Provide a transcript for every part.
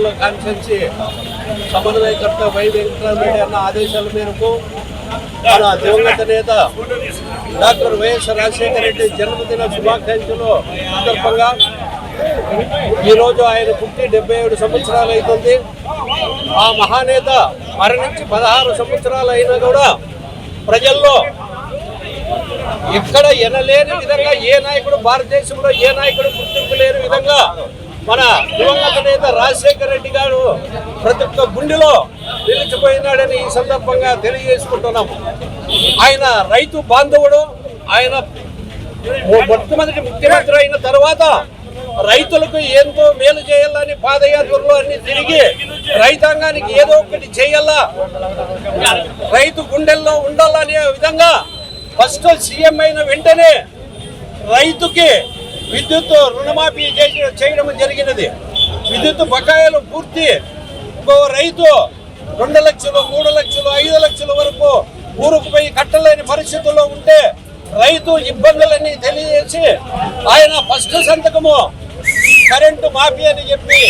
Guntakal constituency సమన్వయకర్త why Venkatarama Reddy అన్న ఆదేశాల మేరకు మన దివంగత నేత డాక్టర్ వైఎస్ రాజశేఖర రెడ్డి జన్మదిన శుభాకాంక్షలు సందర్భంగా ఈరోజు ఆయన పుట్టి 77 సంవత్సరాలు అవుతుంది. ఆ మహానేత మరణించి 16 సంవత్సరాలు అయినా కూడా ప్రజల్లో ఎక్కడ ఎనలేని విధంగా ఏ నాయకుడు భారతదేశంలో ఏ నాయకుడు గుర్తింపు లేని విధంగా మన దివంగత నేత రాజశేఖర రెడ్డి గారు ప్రతి ఒక్క గుండెలో నిలిచిపోయినాడని ఈ సందర్భంగా తెలియజేసుకుంటున్నాము. ఆయన రైతు బాంధవుడు. ఆయన మొట్టమొదటి ముఖ్యమంత్రి అయిన తర్వాత రైతులకు ఎంతో మేలు చేయాలని పాదయాత్రలో అన్ని తిరిగి రైతాంగానికి ఏదో ఒకటి చేయాలా, రైతు గుండెల్లో ఉండాలనే విధంగా ఫస్ట్ సీఎం అయిన వెంటనే రైతుకి విద్యుత్ రుణమాఫీ చేయడం జరిగినది. విద్యుత్ బకాయిలు పూర్తి రైతు 2 లక్షలు 3 లక్షలు 5 లక్షల వరకు ఊరుకు పోయి కట్టలేని పరిస్థితుల్లో ఉంటే రైతు ఇబ్బందులన్నీ తెలియజేసి ఆయన ఫస్ట్ సంతకము కరెంటు మాఫీ అని చెప్పి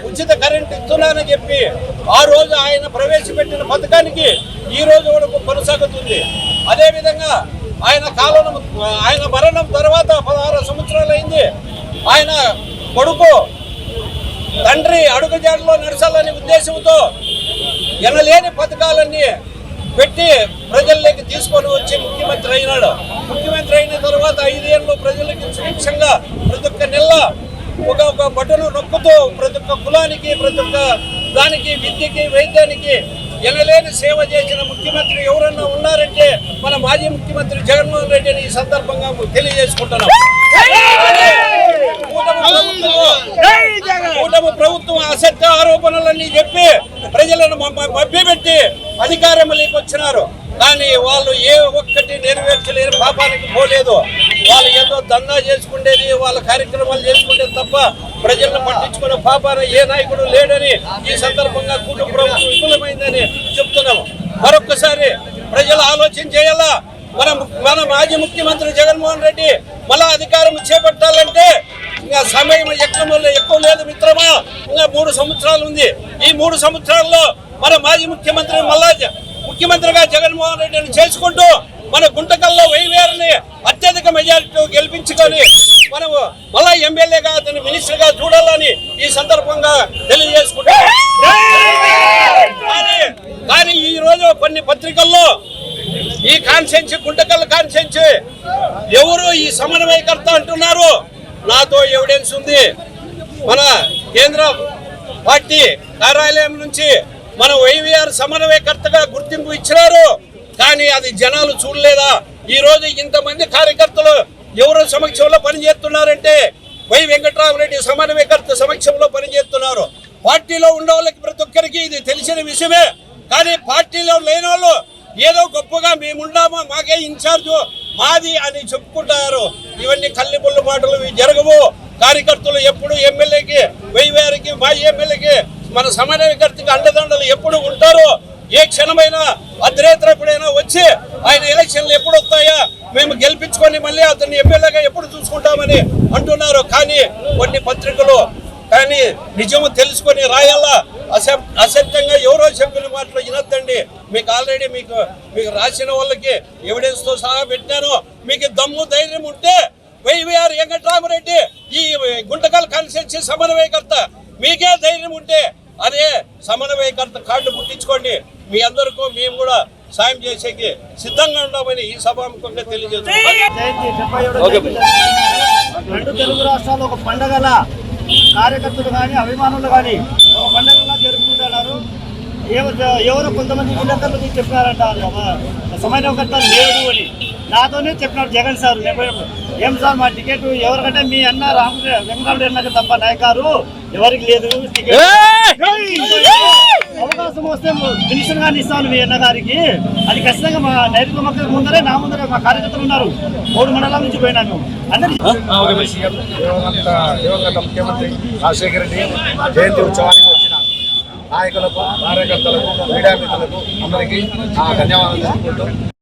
ఉచిత కరెంటు ఇస్తున్నానని చెప్పి ఆ రోజు ఆయన ప్రవేశపెట్టిన పథకానికి ఈ రోజు వరకు కొనసాగుతుంది. అదేవిధంగా ఆయన మరణం తర్వాత 16 సంవత్సరాలు అయింది. ఆయన కొడుకు తండ్రి అడుగుజాడలో నడచాలనే ఉద్దేశంతో ఎనలేని పథకాలన్నీ పెట్టి ప్రజల్లోకి తీసుకొని వచ్చి ముఖ్యమంత్రి అయినాడు. ముఖ్యమంత్రి అయిన తర్వాత 5 ఏళ్ళు ప్రజలకి సుభిక్షంగా ప్రతి ఒక్క నెల ఒక బటను నొక్కుతూ ప్రతి ఒక్క కులానికి ప్రతి ఒక్క దానికి విద్యకి వైద్యానికి ఎనలేని సేవ చేసిన ముఖ్యమంత్రి ఎవరన్నా ఉన్నారంటే మన మాజీ ముఖ్యమంత్రి జగన్మోహన్ రెడ్డి అని ఈ సందర్భంగా తెలియజేసుకుంటున్నాం. కూటమి ప్రభుత్వం అసత్య ఆరోపణలన్నీ చెప్పి ప్రజలను మభ్యపెట్టి అధికారంలోకి వచ్చినారు. కానీ వాళ్ళు ఏ ఒక్కటి నెరవేర్చలేని పాపానికి పోలేదు. వాళ్ళు ఏదో దందా చేసుకునేది, వాళ్ళ కార్యక్రమాలు చేసుకునేది తప్ప ప్రజలను పట్టించుకునే పాపాన ఏ నాయకుడు లేడని ఈ సందర్భంగా కూటమి ప్రభుత్వం విఫలమైందని చెప్తున్నాము. మరొక్కసారి ప్రజలు ఆలోచన చేయాలా. మన మాజీ ముఖ్యమంత్రి జగన్మోహన్ రెడ్డి మళ్ళా అధికారం చేపట్టాలంటే ఇంకా సమయం ఎక్కువ లేదు మిత్రమా. ఇంకా 3 సంవత్సరాలు ఉంది. ఈ 3 సంవత్సరాల్లో మన మాజీ ముఖ్యమంత్రి మళ్ళా ముఖ్యమంత్రిగా జగన్మోహన్ రెడ్డిని చేసుకుంటూ మన గుంటకల్లో వైవేరుని అత్యధిక మెజారిటీ గెలిపించుకొని మనము మళ్ళా ఎమ్మెల్యేగా అతని మినిస్టర్గా చూడాలని ఈ సందర్భంగా తెలియజేసుకుంటాం. కానీ ఈ రోజు కొన్ని పత్రికల్లో ఈ కాన్స్టిట్యున్సీ గుంటకల్ కాన్స్టిట్యున్సీ ఎవరు ఈ సమన్వయకర్త అంటున్నారు. నాతో ఎవిడెన్స్ ఉంది. మన కేంద్ర పార్టీ కార్యాలయం నుంచి మన వైవీఆర్ సమన్వయకర్తగా గుర్తింపు ఇచ్చినారు. కానీ అది జనాలు చూడలేదా? ఈ రోజు ఇంతమంది కార్యకర్తలు ఎవరు సమక్షంలో పనిచేస్తున్నారంటే వై వెంకటరామరెడ్డి సమన్వయకర్త సమక్షంలో పనిచేస్తున్నారు. పార్టీలో ఉన్న వాళ్ళకి ప్రతి ఒక్కరికి ఇది తెలిసిన విషయమే. కానీ పార్టీలో లేని వాళ్ళు ఏదో గొప్పగా మేముండామా, మాకే ఇన్ఛార్జు మాది అని చెప్పుకుంటారు. ఇవన్నీ కల్లిబుల్లు మాటలు జరగవు. కార్యకర్తలు ఎప్పుడు ఎమ్మెల్యేకి వైవేరికి మాజీ ఎమ్మెల్యేకి మన సమన్వయకర్తకి అండదండలు ఎప్పుడు ఉంటారో. ఏ క్షణమైనా అర్ధరాత్రి ఎప్పుడైనా వచ్చి ఆయన ఎలక్షన్లు ఎప్పుడు వస్తాయా మేము గెలిపించుకొని మళ్ళీ అతన్ని ఎమ్మెల్యేగా ఎప్పుడు చూసుకుంటామని అంటున్నారు. కానీ కొన్ని పత్రికలు కానీ నిజము తెలుసుకొని రాయాలా. అసత్యంగా ఎవరో చెప్పిన మాటలు వినొద్దండి. మీకు ఆల్రెడీ మీకు రాసిన వాళ్ళకి ఎవిడెన్స్ తో సహా పెట్టాను. మీకు దమ్ము ధైర్యం ఉంటే వైవీఆర్ వెంకటరామరెడ్డి ఈ గుంటకల్ కాన్స్టిట్యున్సీ సమన్వయకర్త, మీకే ధైర్యం ఉంటే అదే సమన్వయకర్త కార్డు పుట్టించుకోండి. మీ అందరికీ మేము కూడా సాయం చేసేకి సిద్ధంగా ఉన్నామని ఈ సభాముఖంగా తెలియజేస్తున్నాం. 2 తెలుగు రాష్ట్రాలు ఒక పండగల కార్యకర్తలు కానీ అభిమానులు కానీ ఒక పండగలా జరుపుకుంటున్నారు. ఎవరో కొంతమంది విలేకరులు చెప్పినారంట సమన్వయకర్త లేడు అని. నాతోనే చెప్పినాడు జగన్ సార్. ఏం సార్ మా టికెట్ ఎవరికంటే మీ అన్న వెంకటరామరెడ్డి అన్నకి తప్ప నాయకారు ఎవరికి లేదు టికెట్. అవకాశం వస్తే మినిస్టర్ గారిని ఇస్తాను మీ అన్న గారికి. అది ఖచ్చితంగా మా నైతిక మొక్కల ముందరే నా ముందరే మా కార్యకర్తలు ఉన్నారు. 3 మండలాల నుంచి పోయినాను. దివంగత ముఖ్యమంత్రి రాజశేఖర రెడ్డి జయంతి ఉత్సవానికి వచ్చిన నాయకులకు, కార్యకర్తలకు, మీడియా మిత్రులకు అందరికీ ధన్యవాదాలు తెలుపుకుంటూ